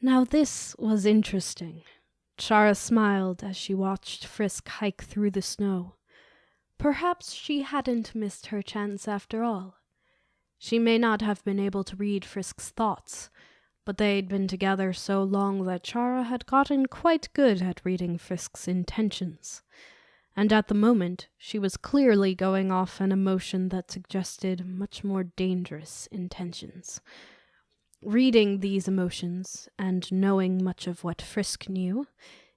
Now this was interesting. Chara smiled as she watched Frisk hike through the snow. Perhaps she hadn't missed her chance after all. She may not have been able to read Frisk's thoughts, but they'd been together so long that Chara had gotten quite good at reading Frisk's intentions. And at the moment, she was clearly going off an emotion that suggested much more dangerous intentions. Reading these emotions, and knowing much of what Frisk knew,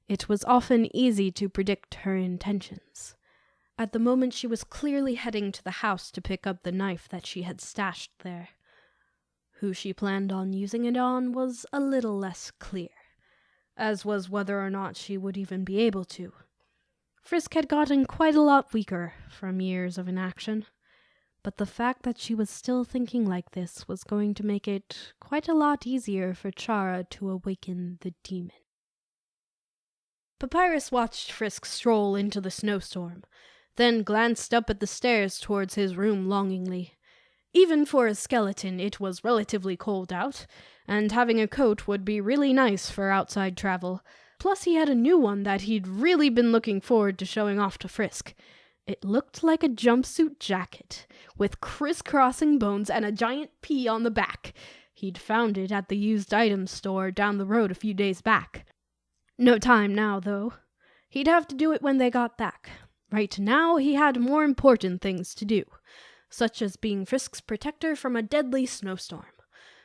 it was often easy to predict her intentions. At the moment, she was clearly heading to the house to pick up the knife that she had stashed there. Who she planned on using it on was a little less clear, as was whether or not she would even be able to. Frisk had gotten quite a lot weaker from years of inaction, but the fact that she was still thinking like this was going to make it quite a lot easier for Chara to awaken the demon. Papyrus watched Frisk stroll into the snowstorm, then glanced up at the stairs towards his room longingly. Even for a skeleton, it was relatively cold out, and having a coat would be really nice for outside travel. Plus he had a new one that he'd really been looking forward to showing off to Frisk. It looked like a jumpsuit jacket, with crisscrossing bones and a giant P on the back. He'd found it at the used items store down the road a few days back. No time now, though. He'd have to do it when they got back. Right now, he had more important things to do, such as being Frisk's protector from a deadly snowstorm.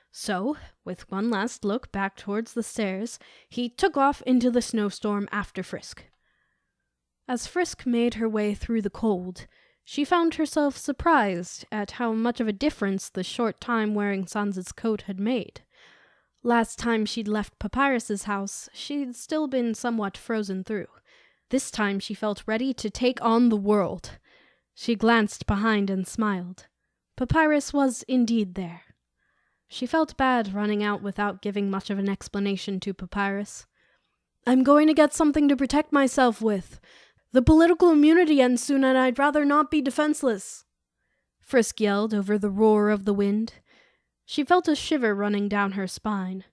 So, with one last look back towards the stairs, he took off into the snowstorm after Frisk. As Frisk made her way through the cold, she found herself surprised at how much of a difference the short time wearing Sans's coat had made. Last time she'd left Papyrus's house, she'd still been somewhat frozen through. This time she felt ready to take on the world. She glanced behind and smiled. Papyrus was indeed there. She felt bad running out without giving much of an explanation to Papyrus. "I'm going to get something to protect myself with. The political immunity ends soon and I'd rather not be defenseless," Frisk yelled over the roar of the wind. She felt a shiver running down her spine.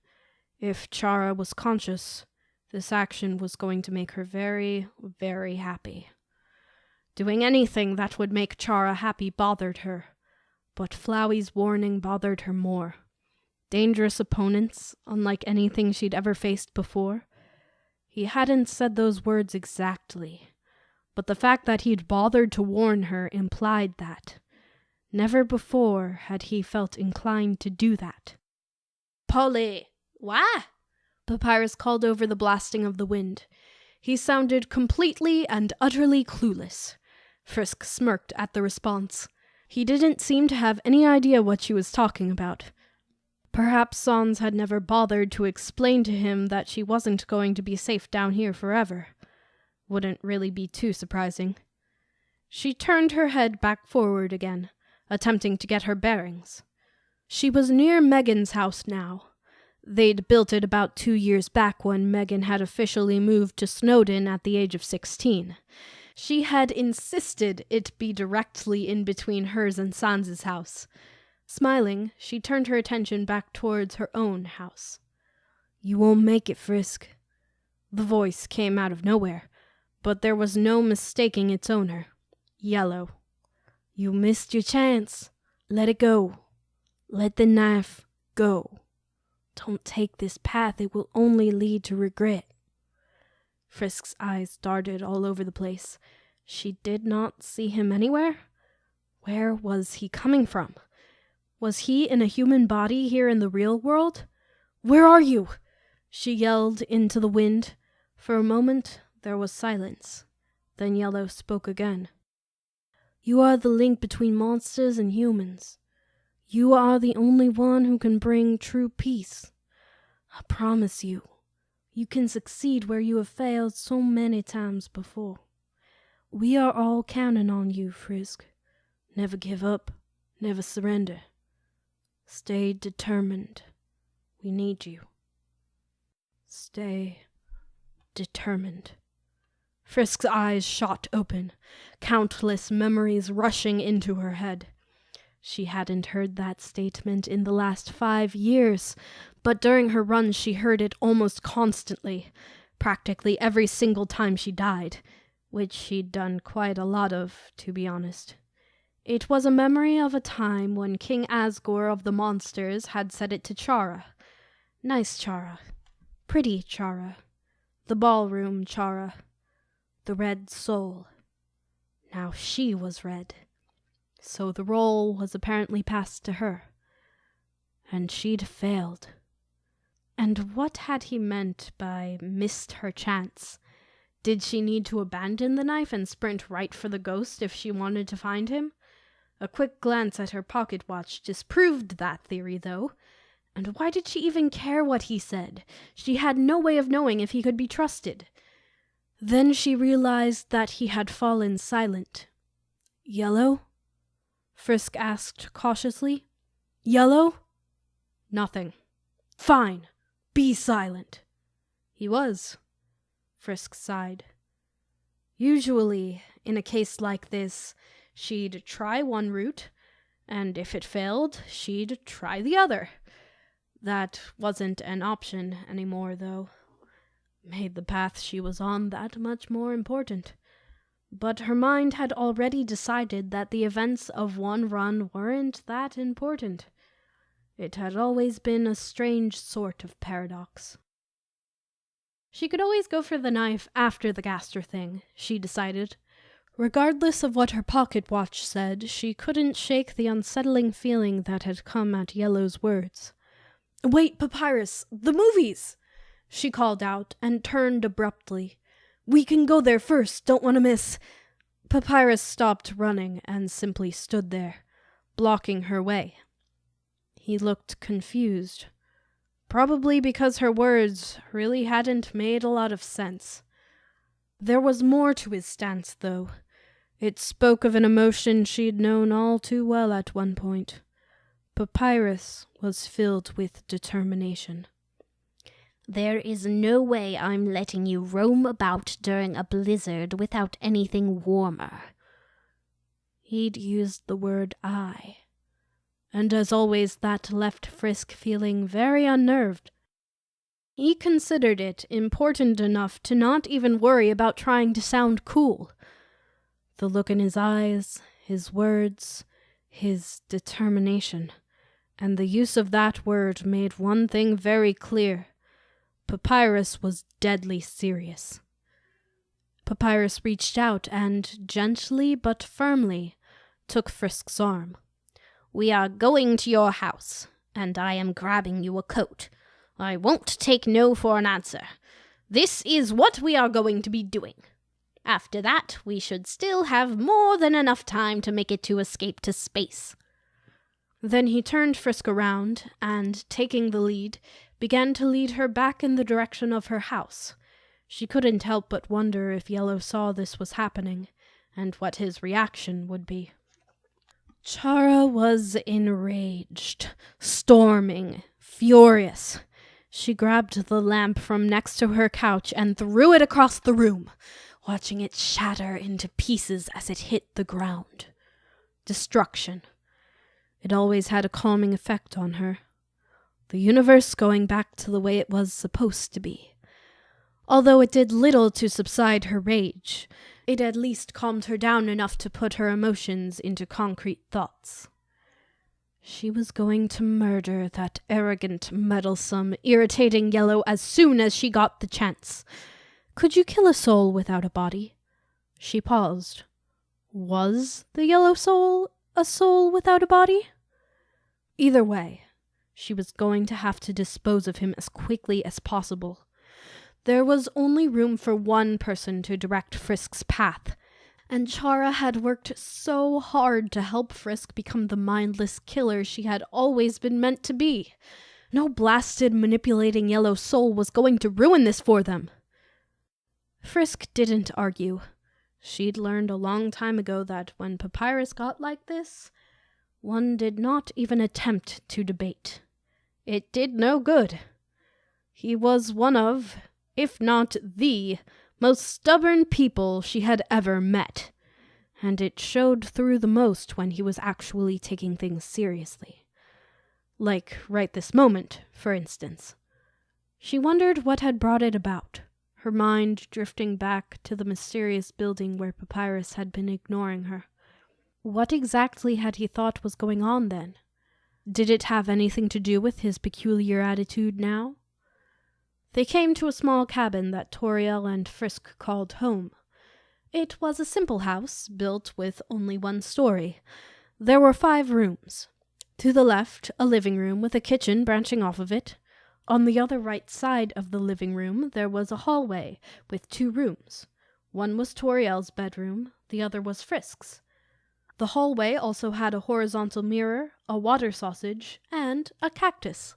If Chara was conscious, this action was going to make her very, very happy. Doing anything that would make Chara happy bothered her, but Flowey's warning bothered her more. Dangerous opponents, unlike anything she'd ever faced before. He hadn't said those words exactly, but the fact that he'd bothered to warn her implied that. Never before had he felt inclined to do that. "Polly, why?" Papyrus called over the blasting of the wind. He sounded completely and utterly clueless. Frisk smirked at the response. He didn't seem to have any idea what she was talking about. Perhaps Sans had never bothered to explain to him that she wasn't going to be safe down here forever. Wouldn't really be too surprising. She turned her head back forward again, attempting to get her bearings. She was near Megan's house now. They'd built it about 2 years back when Megan had officially moved to Snowdin at the age of 16. She had insisted it be directly in between hers and Sans's house. Smiling, she turned her attention back towards her own house. "You won't make it, Frisk." The voice came out of nowhere, but there was no mistaking its owner. Yellow. "You missed your chance. Let it go. Let the knife go. Don't take this path, it will only lead to regret." Frisk's eyes darted all over the place. She did not see him anywhere. Where was he coming from? Was he in a human body here in the real world? "Where are you?" she yelled into the wind. For a moment, there was silence. Then Yellow spoke again. "You are the link between monsters and humans. You are the only one who can bring true peace. I promise you, you can succeed where you have failed so many times before. We are all counting on you, Frisk. Never give up, never surrender. Stay determined. We need you. Stay determined." Frisk's eyes shot open, countless memories rushing into her head. She hadn't heard that statement in the last 5 years, but during her run she heard it almost constantly, practically every single time she died, which she'd done quite a lot of, to be honest. It was a memory of a time when King Asgore of the monsters had said it to Chara. Nice Chara. Pretty Chara. The ballroom Chara. The red soul. Now she was red. So the role was apparently passed to her. And she'd failed. And what had he meant by missed her chance? Did she need to abandon the knife and sprint right for the ghost if she wanted to find him? A quick glance at her pocket watch disproved that theory, though. And why did she even care what he said? She had no way of knowing if he could be trusted. Then she realized that he had fallen silent. "Yellow?" Frisk asked cautiously. "Yellow?" "Nothing." "Fine. Be silent." He was. Frisk sighed. Usually, in a case like this, she'd try one route, and if it failed, she'd try the other. That wasn't an option anymore, though. Made the path she was on that much more important. But her mind had already decided that the events of one run weren't that important. It had always been a strange sort of paradox. She could always go for the knife after the Gaster thing, she decided. Regardless of what her pocket watch said, she couldn't shake the unsettling feeling that had come at Yellow's words. "Wait, Papyrus! The movies!" she called out and turned abruptly. "We can go there first, don't want to miss." Papyrus stopped running and simply stood there, blocking her way. He looked confused, probably because her words really hadn't made a lot of sense. There was more to his stance, though. It spoke of an emotion she'd known all too well at one point. Papyrus was filled with determination. "There is no way I'm letting you roam about during a blizzard without anything warmer." He'd used the word "I," and as always that left Frisk feeling very unnerved. He considered it important enough to not even worry about trying to sound cool. The look in his eyes, his words, his determination, and the use of that word made one thing very clear. Papyrus was deadly serious. Papyrus reached out and, gently but firmly, took Frisk's arm. "We are going to your house, and I am grabbing you a coat. I won't take no for an answer. This is what we are going to be doing. After that, we should still have more than enough time to make it to escape to space." Then he turned Frisk around and, taking the lead, began to lead her back in the direction of her house. She couldn't help but wonder if Yellow saw this was happening, and what his reaction would be. Chara was enraged, storming, furious. She grabbed the lamp from next to her couch and threw it across the room, watching it shatter into pieces as it hit the ground. Destruction. It always had a calming effect on her. The universe going back to the way it was supposed to be. Although it did little to subside her rage, it at least calmed her down enough to put her emotions into concrete thoughts. She was going to murder that arrogant, meddlesome, irritating Yellow as soon as she got the chance. Could you kill a soul without a body? She paused. Was the Yellow Soul a soul without a body? Either way, she was going to have to dispose of him as quickly as possible. There was only room for one person to direct Frisk's path, and Chara had worked so hard to help Frisk become the mindless killer she had always been meant to be. No blasted, manipulating Yellow Soul was going to ruin this for them. Frisk didn't argue. She'd learned a long time ago that when Papyrus got like this, one did not even attempt to debate. It did no good. He was one of, if not the, most stubborn people she had ever met. and it showed through the most when he was actually taking things seriously. Like right this moment, for instance. She wondered what had brought it about, her mind drifting back to the mysterious building where Papyrus had been ignoring her. What exactly had he thought was going on then? Did it have anything to do with his peculiar attitude now? They came to a small cabin that Toriel and Frisk called home. It was a simple house, built with only one story. There were 5 rooms. To the left, a living room with a kitchen branching off of it. On the other right side of the living room, there was a hallway with 2 rooms. One was Toriel's bedroom, the other was Frisk's. The hallway also had a horizontal mirror, a water sausage, and a cactus.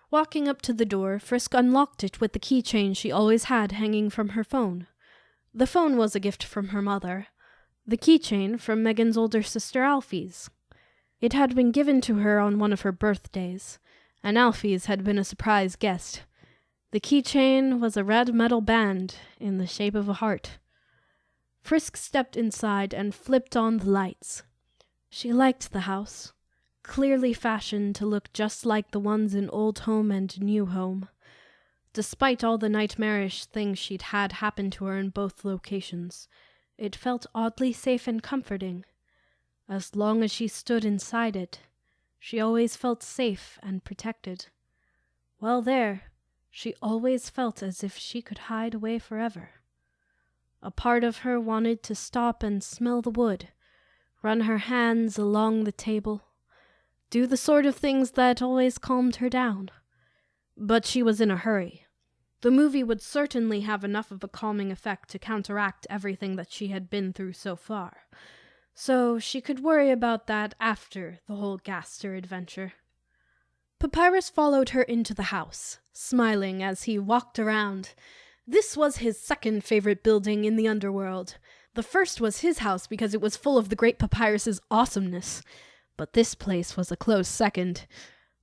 Walking up to the door, Frisk unlocked it with the keychain she always had hanging from her phone. The phone was a gift from her mother, the keychain from Megan's older sister Alfie's. It had been given to her on one of her birthdays, and Alfie's had been a surprise guest. The keychain was a red metal band in the shape of a heart. Frisk stepped inside and flipped on the lights. She liked the house, clearly fashioned to look just like the ones in Old Home and New Home. Despite all the nightmarish things she'd had happen to her in both locations, it felt oddly safe and comforting. As long as she stood inside it, she always felt safe and protected. While there, she always felt as if she could hide away forever. A part of her wanted to stop and smell the wood, run her hands along the table, do the sort of things that always calmed her down. But she was in a hurry. The movie would certainly have enough of a calming effect to counteract everything that she had been through so far, so she could worry about that after the whole Gaster adventure. Papyrus followed her into the house, smiling as he walked around. This was his second favorite building in the underworld. The first was his house because it was full of the great Papyrus's awesomeness, but this place was a close second.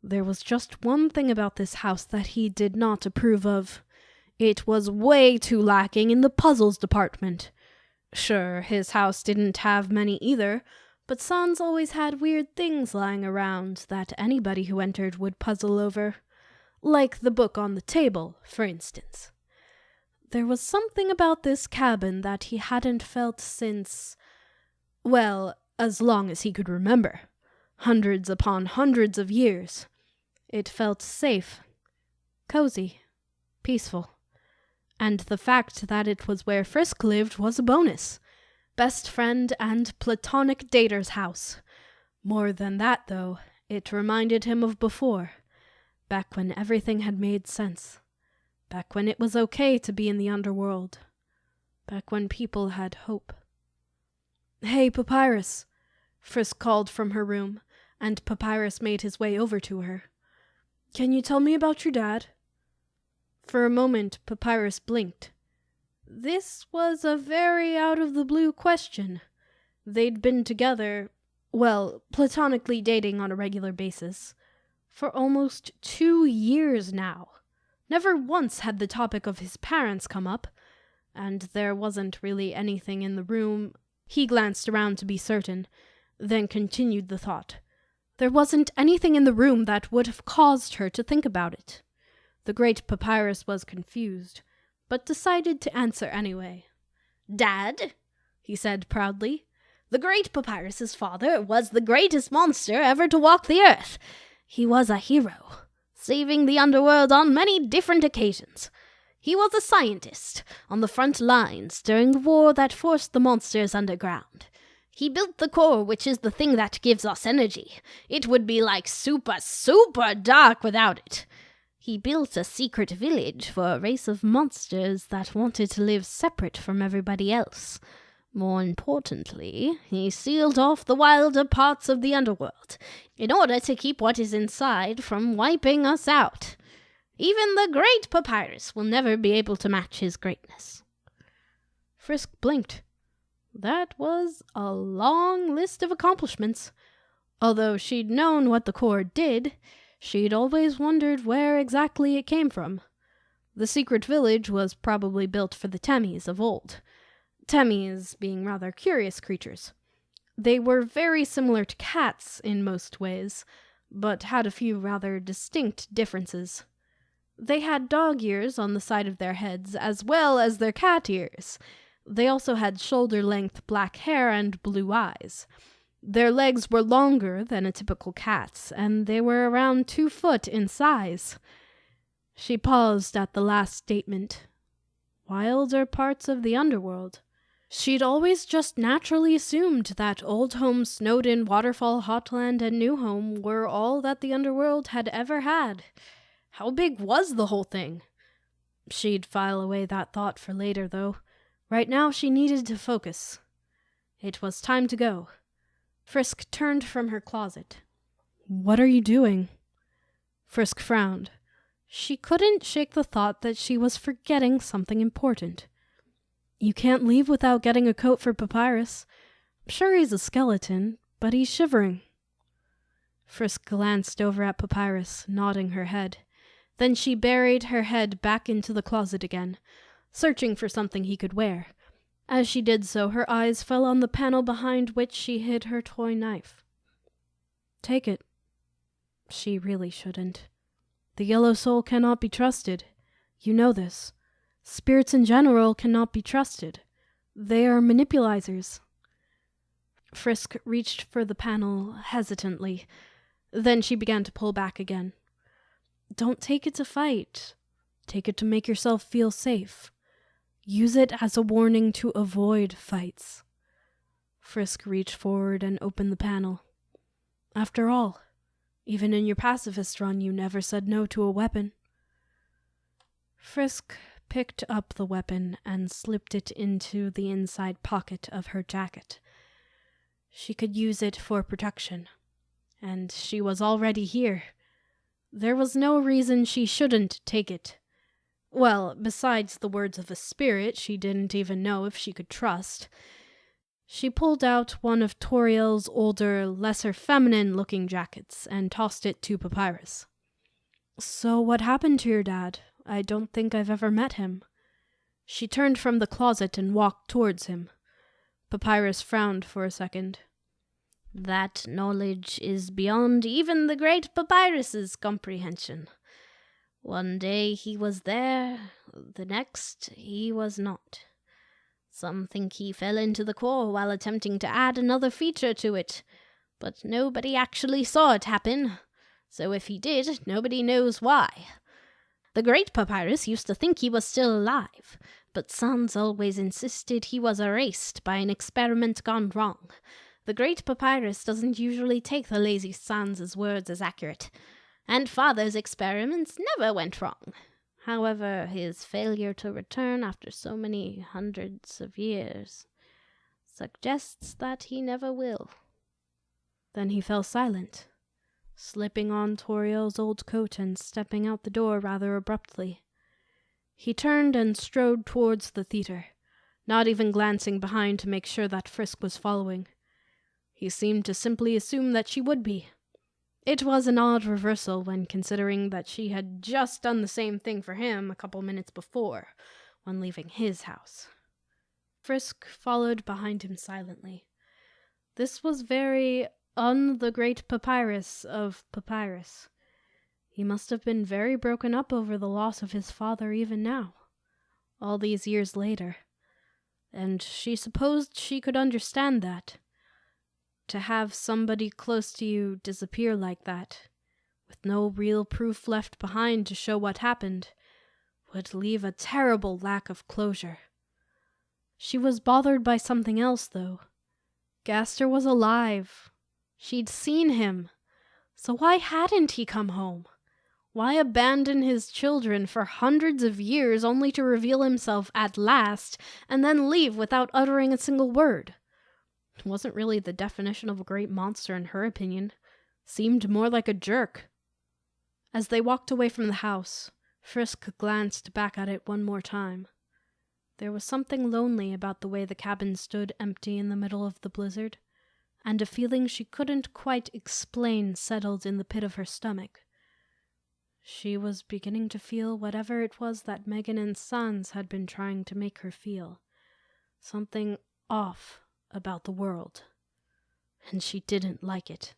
There was just one thing about this house that he did not approve of. It was way too lacking in the puzzles department. Sure, his house didn't have many either, but Sans always had weird things lying around that anybody who entered would puzzle over. Like the book on the table, for instance. There was something about this cabin that he hadn't felt since, well, as long as he could remember. Hundreds upon hundreds of years. It felt safe, cozy, peaceful. And the fact that it was where Frisk lived was a bonus. Best friend and platonic dater's house. More than that, though, it reminded him of before. Back when everything had made sense. Back when it was okay to be in the underworld. Back when people had hope. "Hey, Papyrus," Frisk called from her room, and Papyrus made his way over to her. "Can you tell me about your dad?" For a moment, Papyrus blinked. This was a very out-of-the-blue question. They'd been together, well, platonically dating on a regular basis, for almost 2 years now. Never once had the topic of his parents come up, and there wasn't really anything in the room. He glanced around to be certain, then continued the thought. There wasn't anything in the room that would have caused her to think about it. The great Papyrus was confused, but decided to answer anyway. "Dad," he said proudly, "the great Papyrus's father was the greatest monster ever to walk the earth. He was a hero, saving the underworld on many different occasions. He was a scientist on the front lines during the war that forced the monsters underground. He built the core, which is the thing that gives us energy. It would be like super, super dark without it. He built a secret village for a race of monsters that wanted to live separate from everybody else. More importantly, he sealed off the wilder parts of the underworld in order to keep what is inside from wiping us out. Even the great Papyrus will never be able to match his greatness." Frisk blinked. That was a long list of accomplishments. Although she'd known what the core did, she'd always wondered where exactly it came from. The secret village was probably built for the Temmies of old. Temmies being rather curious creatures. They were very similar to cats in most ways, but had a few rather distinct differences. They had dog ears on the side of their heads, as well as their cat ears. They also had shoulder-length black hair and blue eyes. Their legs were longer than a typical cat's, and they were around 2 foot in size. She paused at the last statement. Wilder parts of the underworld. She'd always just naturally assumed that Old Home, Snowdin, Waterfall, Hotland, and New Home were all that the underworld had ever had. How big was the whole thing? She'd file away that thought for later, though. Right now she needed to focus. It was time to go. Frisk turned from her closet. "What are you doing?" Frisk frowned. She couldn't shake the thought that she was forgetting something important. "You can't leave without getting a coat for Papyrus. Sure, he's a skeleton, but he's shivering." Frisk glanced over at Papyrus, nodding her head. Then she buried her head back into the closet again, searching for something he could wear. As she did so, her eyes fell on the panel behind which she hid her toy knife. "Take it." She really shouldn't. The Yellow Soul cannot be trusted. You know this. Spirits in general cannot be trusted. They are manipulizers. Frisk reached for the panel hesitantly. Then she began to pull back again. "Don't take it to fight. Take it to make yourself feel safe. Use it as a warning to avoid fights." Frisk reached forward and opened the panel. "After all, even in your pacifist run, you never said no to a weapon." Frisk picked up the weapon and slipped it into the inside pocket of her jacket. She could use it for protection, and she was already here. There was no reason she shouldn't take it. Well, besides the words of a spirit she didn't even know if she could trust. She pulled out one of Toriel's older, lesser feminine-looking jackets and tossed it to Papyrus. "So what happened to your dad? I don't think I've ever met him." She turned from the closet and walked towards him. Papyrus frowned for a second. "That knowledge is beyond even the great Papyrus's comprehension. One day he was there, the next he was not. Some think he fell into the core while attempting to add another feature to it, but nobody actually saw it happen, so if he did, nobody knows why. The great Papyrus used to think he was still alive, but Sans always insisted he was erased by an experiment gone wrong. The great Papyrus doesn't usually take the lazy Sans' words as accurate, and Father's experiments never went wrong. However, his failure to return after so many hundreds of years suggests that he never will." Then he fell silent, slipping on Toriel's old coat and stepping out the door rather abruptly. He turned and strode towards the theater, not even glancing behind to make sure that Frisk was following. He seemed to simply assume that she would be. It was an odd reversal when considering that she had just done the same thing for him a couple minutes before, when leaving his house. Frisk followed behind him silently. This was very the great Papyrus of Papyrus. He must have been very broken up over the loss of his father even now, all these years later. And she supposed she could understand that. To have somebody close to you disappear like that, with no real proof left behind to show what happened, would leave a terrible lack of closure. She was bothered by something else, though. Gaster was alive. She'd seen him. So why hadn't he come home? Why abandon his children for hundreds of years only to reveal himself at last and then leave without uttering a single word? Wasn't really the definition of a great monster in her opinion. Seemed more like a jerk. As they walked away from the house, Frisk glanced back at it one more time. There was something lonely about the way the cabin stood empty in the middle of the blizzard, and a feeling she couldn't quite explain settled in the pit of her stomach. She was beginning to feel whatever it was that Megan and Sans had been trying to make her feel. something off about the world, and she didn't like it.